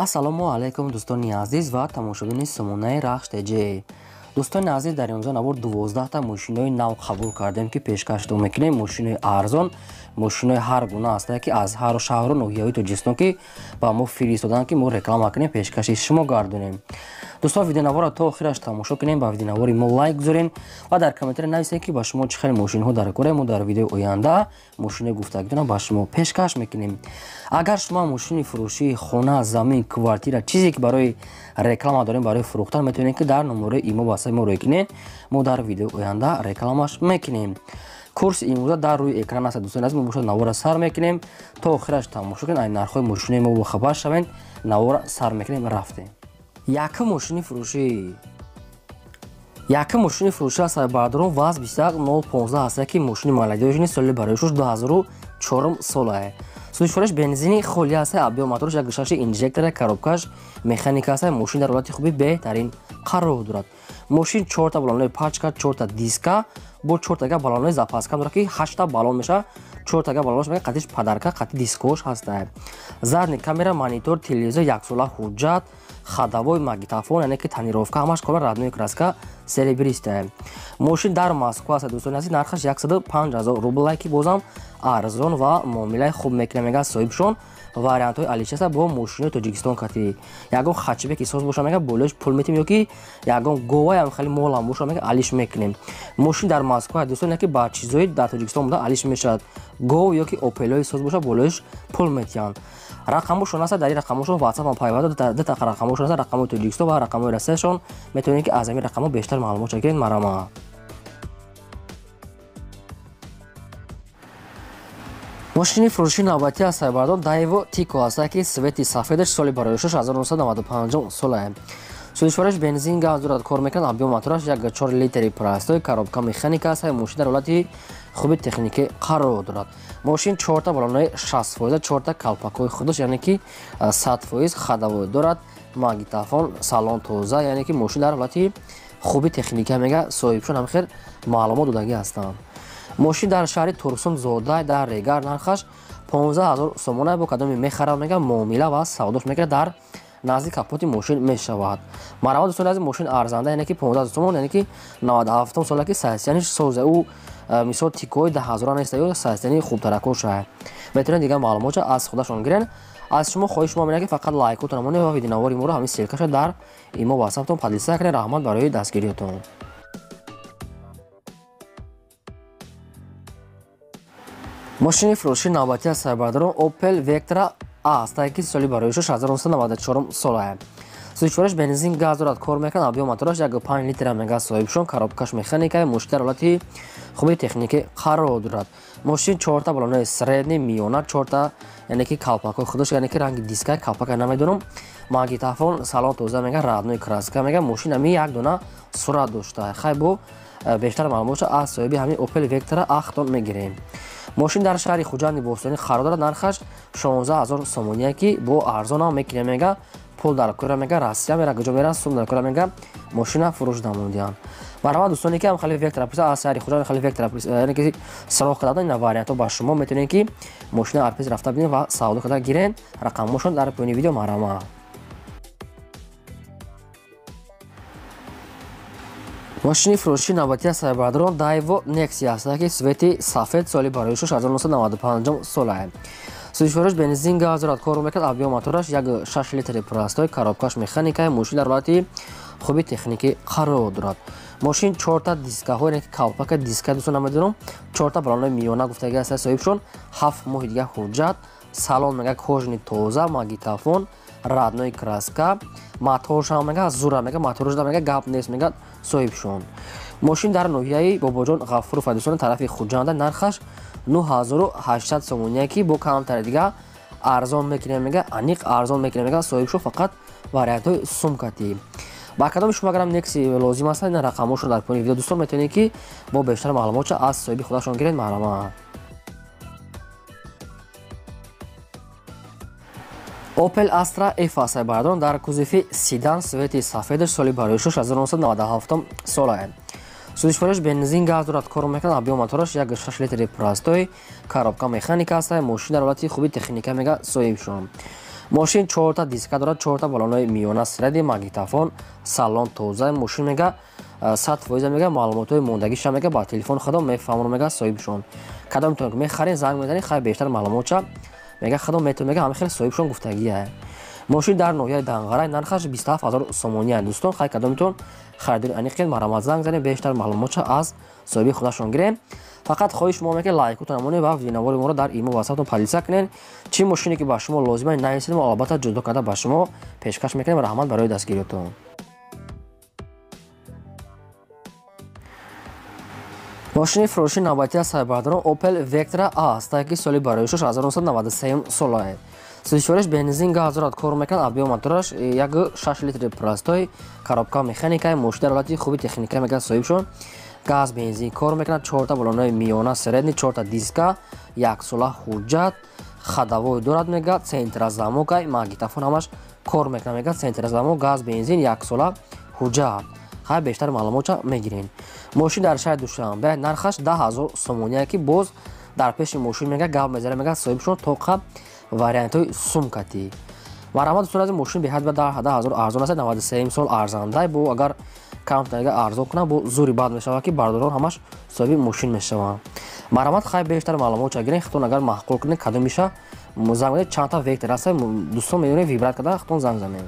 ассалому алайкум дӯстони азиз ва тамошобини сомонаи рахш ТЖ. дӯстони азиз, дар инҷо навор 12 та мошинои нав қабул кардем ки пешкашдо мекунем. Мошинои арзон, мошинои ҳар гуна ҳастанд ки аз ҳар шаҳру ноҳияҳои Тоҷикистон ки ба мо фиристоданд ки мо реклама кунем, пешкаши шумо гардонем. Дӯстон, видеонавора то охираш тамошо кунем, ба видеонавори мо лайк гузорен ва дар комментари нависед ки ба шумо чӣ хеле мошинҳо дар кора. Мо дар видеои оянда мошинои гуфтагидона ба шумо пешкаш мекунем. Агар шумо мошини фурӯшии хона, замин, квартира, чизе ки барои реклама дорем, барои фурӯхтан, метавонед ки дар номерои имо ба мо рой кунед. Мо дар видеои оянда рекламаш мекунем. курси имрӯза дар рӯи экран аст. дӯстони азиз, мо бошад навора сар мекунем то охираш тамошо кунед. ай нархҳои мошинои мо бохабар шавед. Навора сар мекунем, рафтем. Якум мошини фурӯшӣ аз сайбардорон ВАЗ 21015 ҳаст ки мошини молодёжни соли бароишуш 2004 сола. Судишвораш бензини холӣ аст, абё моторош, як гӯшаши инжектора, коробкаш механика аст. Мошин дар ҳолати хуби беҳтарин қарор дорад. Мошин 4 та баллонои пачка, 4 та диска бо 4 та баллонои запаска дорад ки 8 та баллон меша. 4 та баллонаш мега қатиш падарка, қати дискош ҳаста. Задни камера, монитор, телевизор, яксола ҳуҷҷат, хадавой, магнитофон, яъне ки танировка, ҳамаш кола раднои краска серебриста. Мошин дар Москва аст. дӯстони азиз, нархаш 105000 рубл ки бозам арзон ва муомилаи хуб мекунад. мега соҳибшон вариантҳои алишаста бо мошинои Тоҷикистон кати. Ягон хачбеки соз боша мега болош пул метим, ё ки ягон говаям хеле молам боша мега алиш мекунем. Мошин дар Москва дӯстони ки ба чизои дар Тоҷикистон буда алиш мешавад. гов ё ки опелои соз боша болош пул метиҳанд. рақамошон аст. дар ин рақамошон ватсапам пайваста ду та рақамошон аст. рақамои Тоҷикистон ва рақамои Россияшон. метавонед ки аз ҳамин рақамо бештар маълумот гиред. марама мошини фурӯшии навбатӣ аз сайбардор Daewoo Tico аст ки свети сафедаш соли бароишуш 1995 сола. судишвораш бензин газ дорад, кор мекунад. абё мотораш 1.4 литри простой, коробка механика аст. мошин дар ҳолати хуби техникӣ қарор дорад. мошин 4 та баллонои 60%, 4 та калпакои худаш, яъне ки 100% хадавой дорад. магнитофон, салон тоза, яъне ки мошин дар ҳолати хуби техника мега соҳибшон ҳамихел маълумот додагӣ ҳастанд. мошин дар шаҳри Турсун Зода дар Регар нархаш 15000 сомона бо кадоми мехарад мега муомила ва савдош мега дар назди капоти мошин мешавад. марҳамат дӯстони азиз, мошин арзанда, яъне ки 15000 сомон, яъне ки 97 сола ки сайсияниш соза. ӯ мисол Тикои 10000 нест, ё сайсияни хубтаракош аст. метавонед дигар маълумота аз худашон гирен. аз шумо хоҳиш шумо мена ки фақат лайкотон монед ва видеонавори моро ҳамин ссилкаша дар имо ватсаптон падлиса кунед. раҳмат барои дастгириётон. мошини фурӯшии навбатӣ аз сайбардорон Opel Vectra аст ки соли бароишуш 1994 сола. судишвораш бензин газ дорад, кор мекунад. абё мотораш 1.5 литра мега соҳибшон, коробкаш механика, мошин дар ҳолати хуби техникӣ қарор дорад. мошин 4 та баллонои средни, миёна, 4 та яъне ки калпакои худаш, яъне ки ранги дискаи калпака намедонам. магнитофон, салон тоза мега, раднои краска мега. мошин ҳами як дона сурат дошта. хай бо бештар маълумота аз соҳиби ҳамин Opel Vectra ахтон мегирем. мошин дар шаҳри Хуҷанди Бостонӣ қарор дорад. нархаш 16000 сомония ки бо арзонам мекунем мега. пул дар кора мега, Россия мера, куҷо мера, сум дар кора мега. мошина фурӯш намудиянд. марҳамат дӯстоне ки ҳам хали Vectra писа аз шаҳри Хуҷанд хали Vectra писа, яъне ки сароғ кардан ин вариантҳо ба шумо метавонед ки мошина арпис рафта бинед ва савдо карда гирен. рақамошон дар поёни видео марҳамат. мошини фурӯшии навбатӣ аз сайбардорон Daewoo Nexi аст ки свети сафед соли бароишуш 1995 сола. судишвораш бензин газ дорад, кор мекунад. абё мотораш 1.6 литри простой, коробкаш механика, мошин дар ҳолати хуби техникӣ қарор дорад. мошин 4 та дискаҳо, яъне ки калпака диска дӯстон намедонам, 4 та баллонои миёна гуфтагӣ аст соҳибшон, 7 моҳи дига ҳуҷҷат, салон мега кожни тоза, магнитофон, раднои краска, моторшам мега зура мега, моторш да мега гап нест мега соҳибшон. мошин дар ноҳияи Бобоҷон Ғафуров дӯстони тарафи Хуҷанда нархаш 9800 сомония ки бо камтари дига арзон мекунем мега, аниқ арзон мекунем мега соҳибшон фақат вариантҳои сумкати. ба кадоми шумо агарам Nexi лозим аст, ин рақамошон дар поёни видео дӯстон метавонед ки бо бештар маълумота аз соҳиби худашон гиред. марҳамат. Opel Astra F аст сайбардорон дар кузуфи седан свети сафедаш соли бароишуш 1997 сола. судишвораш бензин газ дорад, кор мекунад. абё мотораш 1.6 литри простой, коробка механика аст. мошин дар ҳолати хуби техника мега соҳибшон. мошин 4 диска дорад, 4 баллонои миёна среди, магнитофон, салон тоза. мошин мега 100% мега маълумотои мондагиша мега ба телефон худо мефаҳмон мега соҳибшон. Кадом метавонед мехаред, занг мезанед, хай бештар маълумотша мега худо метавонед мега ҳамин хел соҳибшон гуфтагия. мошин дар ноҳияи Данғарай нархаш 27000 сомония. дӯстон хай кадом метавон харидори аниқед марамат занг занед, бештар маълумотша аз соҳиби худашон гирем. фақат хоҳиш мо мекунед лайкутон намонед ва видеонавори моро дар имо васатон подписа кунед. чӣ мошине ки ба шумо лозима нависед, мо албатта ҷудо карда ба шумо пешкаш мекунем. раҳмат барои дастгириётон. мошини фурӯши навбатии сайбардорон Opel Vectra A ҳастае ки соли бароишаш 1993 солае. сӯзишвориш бензин газ дорад, кор мекунад. объём мотораш 1.6 литри простой, коробка механикаи, мошин дар ҳолати хуби техника мега соҳибшон. газ бензин кор мекунад. 4 баллонои миёна средни, 4 диска, 1 сола ҳуҷҷат, хадавой дорад мега, центразамокай, магнитофон ҳамаш кор мекунад мега, центразамок, газ бензин, 1 сола ҳуҷҷат. хай бештар маълумотша мегирем. мошин дар шаҳри Душанбе нархаш 10000 сомония ки боз дар пеши мошин мега гап мезара мега соҳибшон тоқа вариантои сумкати. марамат дӯстон аз мошин беҳад ба 10000 арзон аст. 93 сол арзанда бо агар камтага арзон кунад бо зури бад мешавад ки бардорон ҳамаш соҳиби мошин мешаванд. марамат хай бештар маълумотша гирем. хитон агар маҳқул кунед кадом меша занг занед. чандта Vectra аст, дӯстон меёнед вибрат карда хитон занг занед.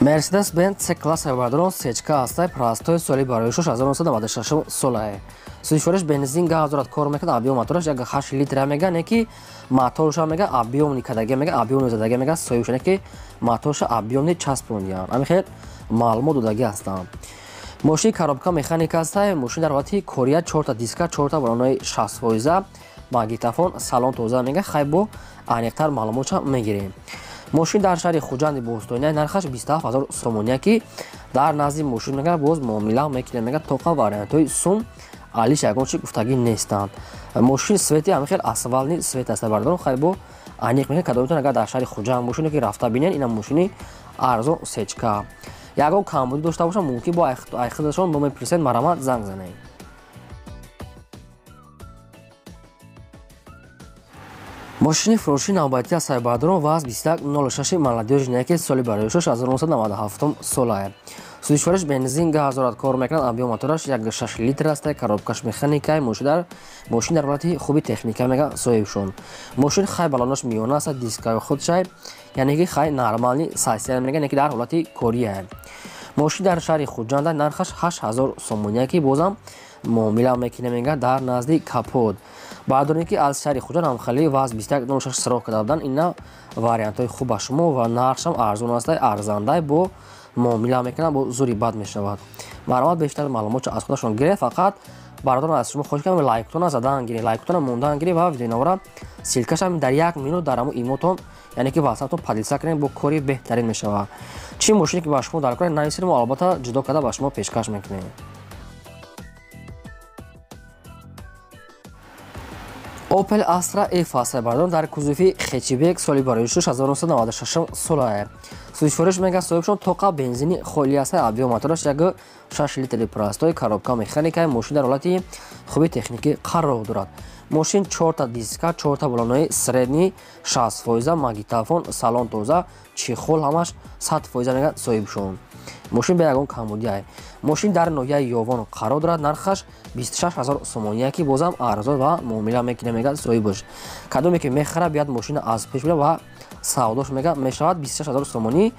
Mercedes-Benz C-класс сайбардорон сечка ҳастай, простой, соли бароишаш 1996 солае. сӯзишвориш бензин газ дорад, кор мекунад. объём мотораш 1.8 литра мега, не ки моторша мега объёмни кадаги мега, объёмни задаги мега соҳибшон, не ки моторша объёмни часпондиян. ҳамин хел маълумот додаги ҳастанд. мошини коробка механика ҳастай, мошин дар ҳолати кория, 4 диска, 4 баллонои 60%, магнитофон, салон тоза мега. хай бо аниқтар маълумотша мегирем. мошин дар шаҳри хуҷанди бостония нархаш 27000 сомония ки дар назди мошин мега боз муомила мекунем мега тоқа вариантои сум алиш ягон чи гуфтагӣ нестанд. мошин свети ҳамин хел асфалтни свет аст бардорон, хай бо аниқ мега кадом метавонед агар дар шаҳри хуҷанд мошине ки рафта бинед, ина мошини арзон сечка. ягон камбудӣ дошта бошад, мумкин бо айхидашон бо мепурсед, марамат занг занед. мошини фурӯши навбатии аз сайбардорон ВАЗ 2106 молодёж ки соли бароишаш 1997 солае. сӯзишвориш бензин газ дорад, кор мекунад. объём мотораш 1.6 литр аст, коробкаш механикаи, мошин дар ҳолати хуби техника мега соҳибшон. мошин хай баллонош миёна аст, дискаи худшай, яъне ки хай нормални сайсия мега, не ки дар ҳолати кория. мошин дар шаҳри хуҷанда нархаш 8000 сомония ки бозам муомила мекунем мега дар назди капот. баъдоне ки аз шаҳри хуҷанд ҳамхали ВАЗ 2106 сироғ карда буданд, ина вариантои хуб ба шумо ва нархшам арзон аст, арзанда бо муомила мекунад, бо зури бад мешавад. маълумот бештар маълумотша аз худашон гиред. фақат бардорон аз шумо хоҳиш кардам лайктона задан гиред, лайктона мондан гиред ва видеонавора силкашам дар 1 минут дар ҳамон имотон, яъне ки васатон подписа кунед, бо кори беҳтарин мешавад. чӣ мошине ки ба шумо дар кор нависед, мо албатта ҷудо карда ба шумо пешкаш мекунем. Opel Astra F аст бардорон дар кузуфи хечибек, соли бароишаш 1996 солае. сӯзишвориш мега соҳибшон тоқа бензини холӣ аст, объём мотораш 1.6 литри простой, коробка механикаи, мошин дар ҳолати хуби техникӣ қарор дорад. мошин 4 диска, 4 баллонои средни, 60%, магнитофон, салон тоза, чехол ҳамаш 100% мега соҳибшон. мошин бе ягон камбудия. мошин дар ноҳияи ёвон қарор дорад, нархаш 26000 сомония ки бозам арзон ва муомила мекунем мега соҳибаш. кадоме ки мехара бияд мошина аз пеш бира ва савдош мега мешавад 26000 сомонӣ.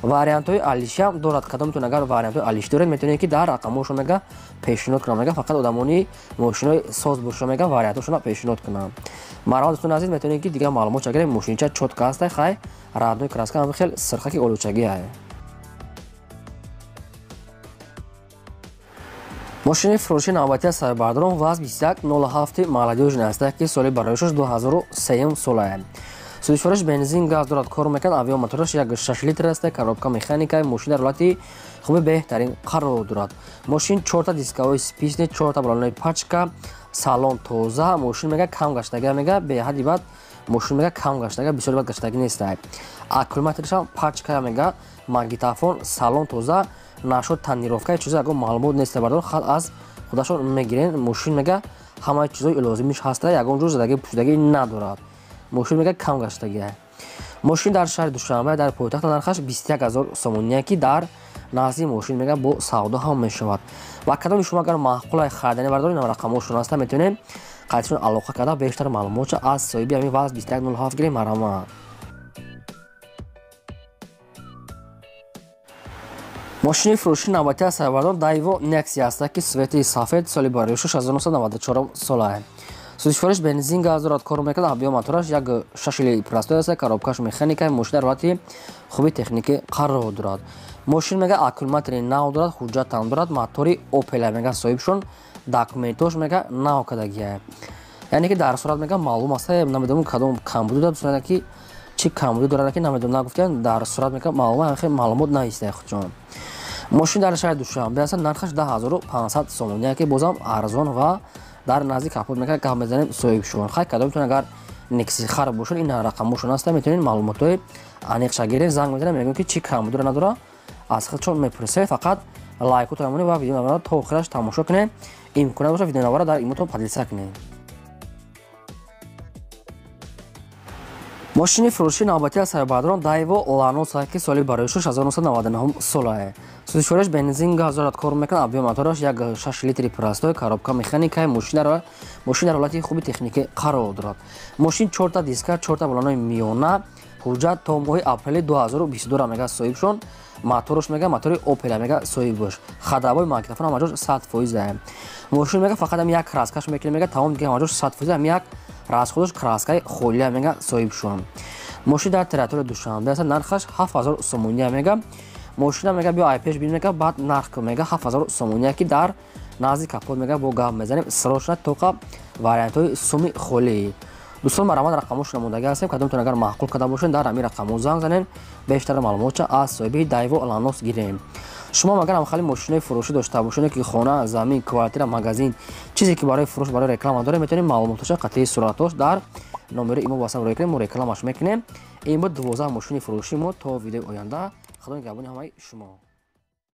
вариантои алишам дорад. кадом метавонед агар вариантои алиш доред, метавонед ки дар рақамошон мега пешниҳод кунам мега, фақат одамони мошинои соз бошон мега вариантошона пешниҳод кунам. маромат дӯстон азиз, метавонед ки дигар маълумотша гирем. мошинча чотка аст, хай радной краска ҳам хел сирхаки олучагӣ ай. мошини фурӯши навбатии аз сайбардорон ВАЗ 2107 молодёж аст ки соли бароишаш 2003 солае. сӯзишвориш бензин газ дорад, кор мекунад. объём мотораш 1.6 литр аст, коробка механикаи, мошин дар ҳолати хуби беҳтарин қарор дорад. мошин 4 дискаҳои списни, 4 баллонои пачка, салон тоза, мошин мега кам гаштага мега, беҳади бад мошин мега кам гаштага, бисёри бад гаштагӣ нестай. аккумуляторашам пачка мега, магнитофон, салон тоза, нашод танировка, чизе ягон маълумот нестай бардор, хат аз худашон мегирен. мошин мега ҳамаи чизои лозимиш ҳаста, ягон ҷо задагӣ пӯшидагӣ надорад. Мошин мега кам гаштагиа. Мошин дар шаҳри Душанбе дар пойтахт нархаш 21 000 сомония ки дар назди мошин мега бо савдо ҳам мешавад. Ва кадоми шумо агар маъқулай харидани бардори ин рақамошон аста метавонем қайдшон алоқа карда бештар маълумотша аз соҳиби ҳамин ВАЗ 2107 гирем марамад. мошини фурӯшии навбатӣ аз сайбардор Daewoo Nexia аст ки свети сафед соли барои 1994 сола. Сифориш бензин газ дорад, кор мекард, абиё мотораш як 6 литри простой аст, коробкаш механика, мошин дар ҳолати хуби техникӣ қарор дорад. Мошин мега аккумулятори нав дорад, ҳуҷҷат ҳам дорад, мотори Opel мега соҳибшон документош мега нав кардагиа. Яъне ки дар сурат мега маълум аст, намедонам кадом камбуди дорад, сурат ки чӣ камбуди дорад ки намедонам нагуфтем, дар сурат мега маълума хеле маълумот наистаи худҷон. мошин дар шаҳри Душанбе аст, нархаш 10500 сомония ки бозам арзон ва дар назди капот мега гап мезанем соҳибшон. Хай кадомтон агар Nexia хар бошад, ин рақамошон аст, метавонед маълумотҳои аниқша гирем, занг мезанем, мегӯям ки чӣ камбуди дорад надора, аз худшон мепурсед, фақат лайкотро монед ва видеонавара то охираш тамошо кунед, имконат бошад видеонавара дар имотро поделиса кунед. мошини фурӯшии навбатӣ аз сайбардорон Daewoo Lanos ки соли барои 1999 сола. Сӯзишвораш бензин газ дорад, кор мекунад, абиё мотораш як 6 литри простой, коробка механика, мошин дар ҳолати хуби техникӣ қарор дорад. Мошин 4 диска, 4 балонои миёна, ҳуҷҷат то моҳи апрели 2022 мега соҳибшон, моторош мега мотори Opel мега соҳиб бош. Хадабои магнитофон ҳамаҷош 100%. Мошин мега фақат ҳам як краскаш мекунем, мега тамом дига ҳамаҷош 100%, ҳам як расходош краскаи холия мега соҳибшон. мошин дар территорияи Душанбе аст, нархаш 7000 сомония мега. мошина мега биё ай пеш бин мега, баъд нарх мега 7000 сомония ки дар назди капот мега бо гап мезанем срочна тоқа вариантҳои суми холии. дӯстон марамад рақамош намудаги ҳастем, кадомтон агар маъқул карда бошед дар ҳамин рақамо занг занем, бештар маълумотша аз соҳиби Daewoo Lanos гирем. шумо агар ҳамхали мошинои фурӯшӣ дошта бошед ки хона, замин, квартира, магазин, чизе ки барои фурӯш, барои реклама дорем, метавонем маълумоташа қатъии суратош дар номери имо васаб рӯй кунем, мо рекламаш мекунем. ин буд 12 мошини фурӯшии мо. То видеои оянда, худо нигҳбони ҳамаи шумо.